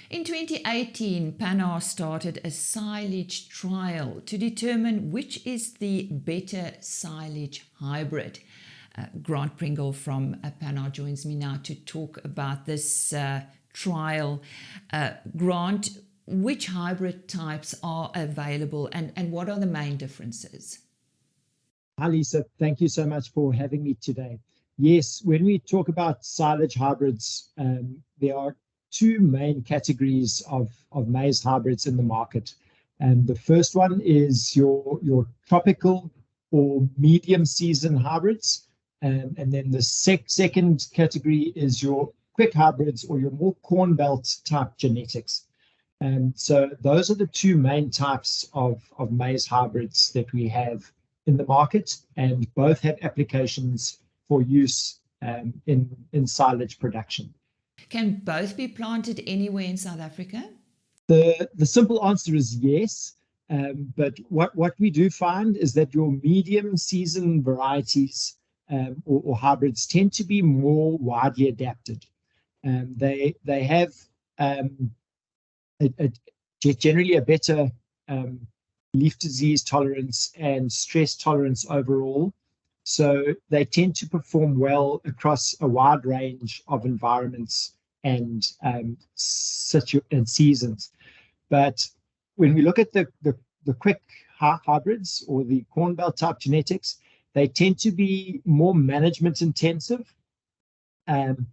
In 2018, Pannar started a silage trial to determine which is the better silage hybrid. Grant Pringle from Pannar joins me now to talk about this trial. Grant, which hybrid types are available and what are the main differences? Hi, Lisa. Thank you so much for having me today. Yes, when we talk about silage hybrids, there are two main categories of maize hybrids in the market. And the first one is your tropical or medium season hybrids. And then the second category is your quick hybrids or your more corn belt type genetics. And so those are the two main types of maize hybrids that we have in the market, and both have applications for use in silage production. Can both be planted anywhere in South Africa? The simple answer is yes, but what we do find is that your medium season varieties or hybrids tend to be more widely adapted. They have generally a better leaf disease tolerance and stress tolerance overall. So they tend to perform well across a wide range of environments and seasons. But when we look at the quick hybrids or the corn belt type genetics, they tend to be more management intensive and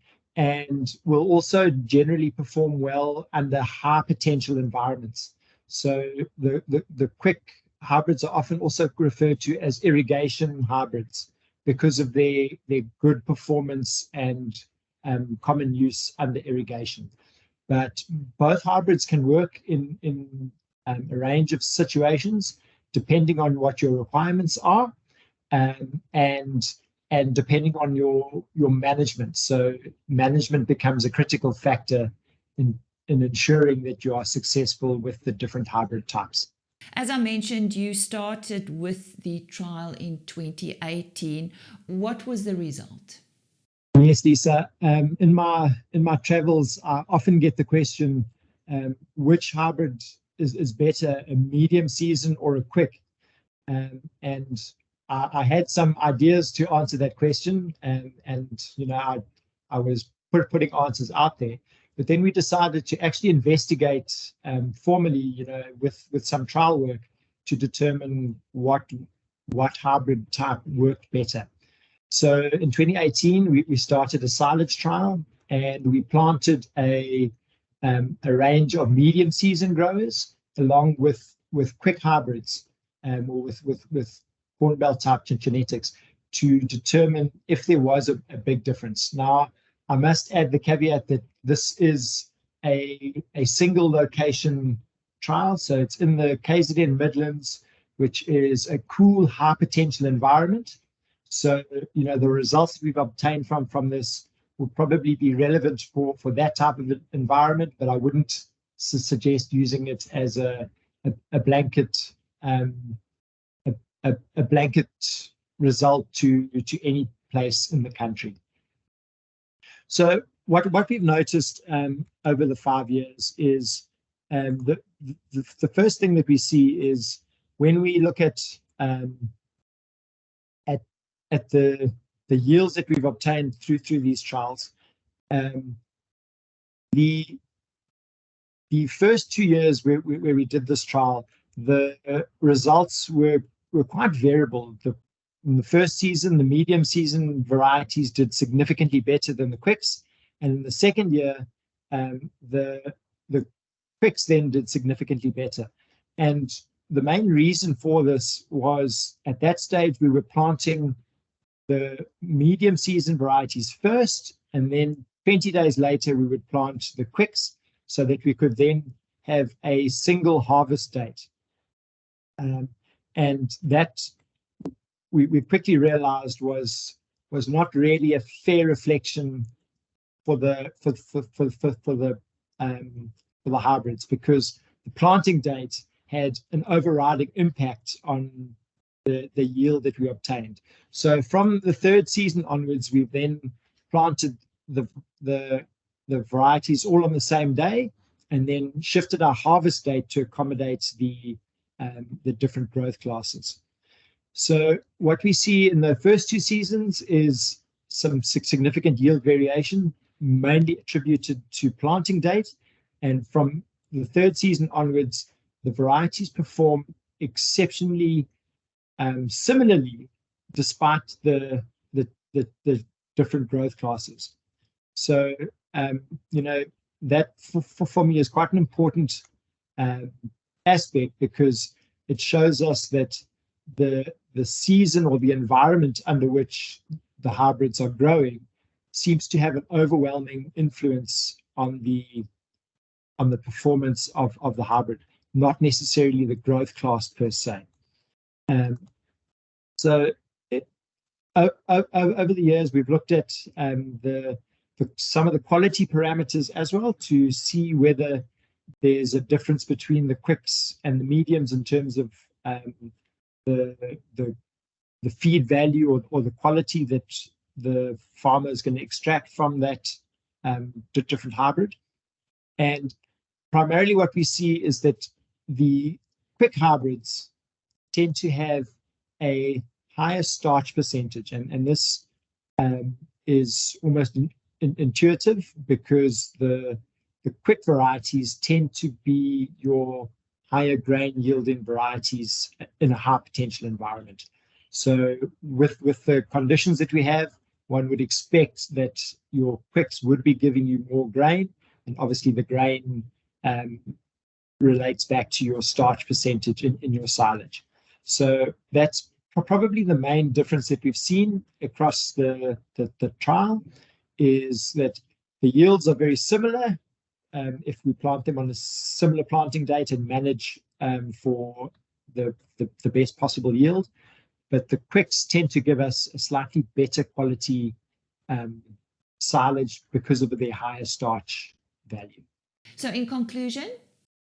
will also generally perform well under high potential environments. So the quick hybrids are often also referred to as irrigation hybrids because of their good performance and common use under irrigation. But both hybrids can work in a range of situations depending on what your requirements are and depending on your management. So management becomes a critical factor in ensuring that you are successful with the different hybrid types. As I mentioned, you started with the trial in 2018. What was the result? Yes, Lisa. In my travels, I often get the question, which hybrid is better, a medium season or a quick? And I had some ideas to answer that question, and I was putting answers out there. But then we decided to actually investigate formally, with some trial work to determine what hybrid type worked better. So in 2018, we started a silage trial, and we planted a range of medium season growers along with quick hybrids or with corn belt type genetics to determine if there was a big difference. Now, I must add the caveat that this is a single location trial. So it's in the KZN Midlands, which is a cool, high potential environment. So, the results we've obtained from this will probably be relevant for that type of environment, but I wouldn't suggest using it as a blanket a blanket result to any place in the country. So what we've noticed over the 5 years is the first thing that we see is when we look at the yields that we've obtained through these trials, the first 2 years where we did this trial, the results were quite variable. In the first season, the medium season varieties did significantly better than the quicks. And in the second year, the quicks then did significantly better. And the main reason for this was at that stage, we were planting the medium season varieties first, and then 20 days later, we would plant the quicks so that we could then have a single harvest date. And that we quickly realized was not really a fair reflection for the hybrids, because the planting date had an overriding impact on the yield that we obtained. So from the third season onwards, we've then planted the varieties all on the same day, and then shifted our harvest date to accommodate the different growth classes. So what we see in the first 2 seasons is some significant yield variation, mainly attributed to planting date. And from the 3rd season onwards, the varieties perform exceptionally similarly, despite the different growth classes. So, that for me is quite an important aspect, because it shows us that the season or the environment under which the hybrids are growing seems to have an overwhelming influence on the performance of the hybrid, not necessarily the growth class per se. So over the years, we've looked at some of the quality parameters as well, to see whether there's a difference between the quicks and the mediums in terms of the feed value or the quality that the farmer is going to extract from that different hybrid. And primarily what we see is that the quick hybrids tend to have a higher starch percentage, and this is almost intuitive, because the quick varieties tend to be your higher grain yielding varieties in a high potential environment. So with the conditions that we have, one would expect that your quicks would be giving you more grain, and obviously the grain relates back to your starch percentage in your silage. So that's probably the main difference that we've seen across the trial, is that the yields are very similar if we plant them on a similar planting date and manage for the best possible yield. But the quicks tend to give us a slightly better quality silage because of their higher starch value. So in conclusion?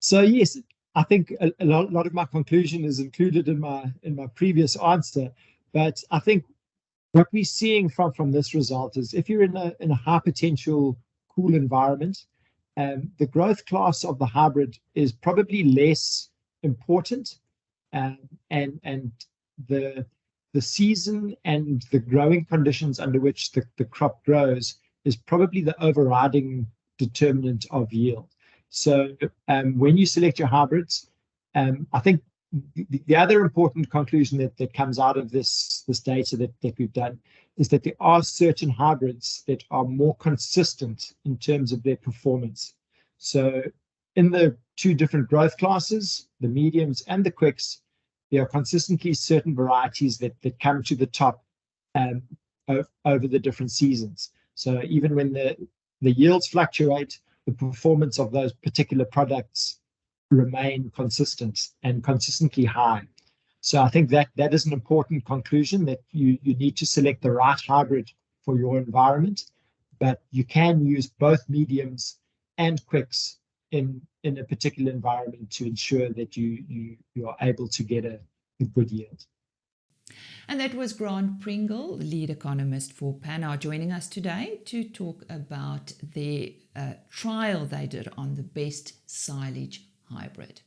So yes, I think a lot of my conclusion is included in my previous answer, but I think what we're seeing from this result is, if you're in a high potential cool environment, the growth class of the hybrid is probably less important, and the season and the growing conditions under which the crop grows is probably the overriding determinant of yield. So when you select your hybrids, I think the other important conclusion that comes out of this data that we've done is that there are certain hybrids that are more consistent in terms of their performance. So in the 2 different growth classes, the mediums and the quicks, there are consistently certain varieties that come to the top over the different seasons. So even when the yields fluctuate, the performance of those particular products remain consistent and consistently high. So I think that is an important conclusion, that you need to select the right hybrid for your environment, but you can use both mediums and quicks in a particular environment to ensure that you are able to get a good yield. And that was Grant Pringle, the lead economist for Pannar, joining us today to talk about the trial they did on the best silage hybrid.